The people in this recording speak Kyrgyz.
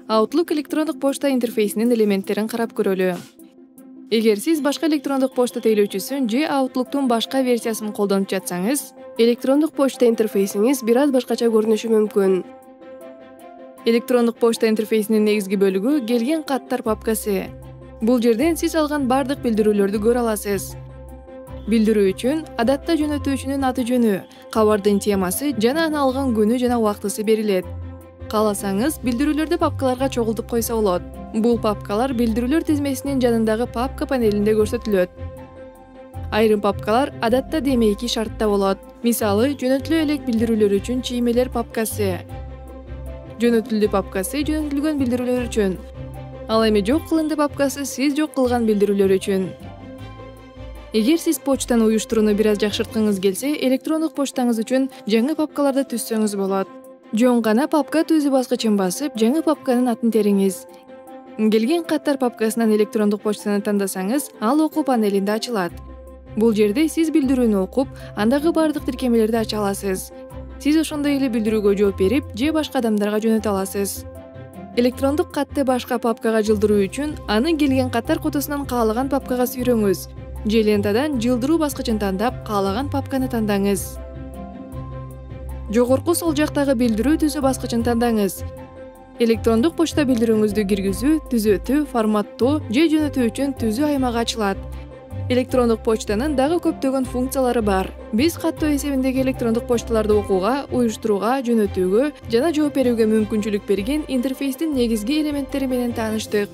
Outlook электрондук почта интерфейсинин элементтерин карап көрөлү. Эгер сиз башка электрондук почта тейлөөчүсүн же Outlook'тун башка версиясын колдонуп жатсаңыз, Электрондук почта интерфейсиңиз бир аз башкача көрүнүшү мүмкүн. электрондук почта интерфейсинин негизги бөлүгү келген каттар папкасы. Бул жерден сиз алган бардык билдирүүлөрдү көрө аласыз. Билдирүү үчүн адатта жөнөтүүчүнүн аты жөнү, кабардын темасы жана аны алган күнү жана убактысы берилет. Кааласаңыз, билдирүүлөрдү папкаларга чогултуп койсо болот. Бул папкалар билдирүүлөр тизмесинин жанындагы папка панелинде көрсөтүлөт. Айрым папкалар адатта демейки шартта болот. Мисалы, жөнөтүлө элек билдирүүлөр үчүн чиймелер папкасы. Жөнөтүлдү папкасы жөнөтүлгөн билдирүүлөр үчүн. Ал эми жок кылынды папкасы сиз жок кылган билдирүүлөр үчүн. Эгер сиз почтаны уюштурууну бир аз жакшырткыңыз келсе, электрондук почтаңыз үчүн жаңы папкаларды түзсөңүз болот. Жөн гана папка түзүү баскычын басып, жаңы папканын атын териңиз. Келген каттар папкасынан электрондук почтаны тандасаңыз, ал окуу панелинде ачылат. Бул жерде сиз билдирүүнү окуп, андагы бардык тиркемелерди ача аласыз. Сиз ошондой эле билдирүүгө жооп берип, же башка адамдарга жөнөтө аласыз. Электрондук катты башка папкага жылдыруу үчүн аны келген каттар кутусунан каалаган папкага сүйрөңүз. Же лентадан жылдыруу баскычын тандап, каалаган папканы тандаңыз. Жогорку сол жактагы билдирүү түзүү баскычын тандаңыз. Электрондук почта билдирүүңүздү киргизүү, түзөтүү, форматтоо же жөнөтүү үчүн түзүү аймагы ачылат. Электрондук почтанын дагы көптөгөн функциялары бар. Биз каттоо эсебиндеги электрондук почталарды окууга, уюштурууга, жөнөтүүгө жана жооп берүүгө мүмкүнчүлүк берген интерфейстин негизги элементтери менен тааныштык.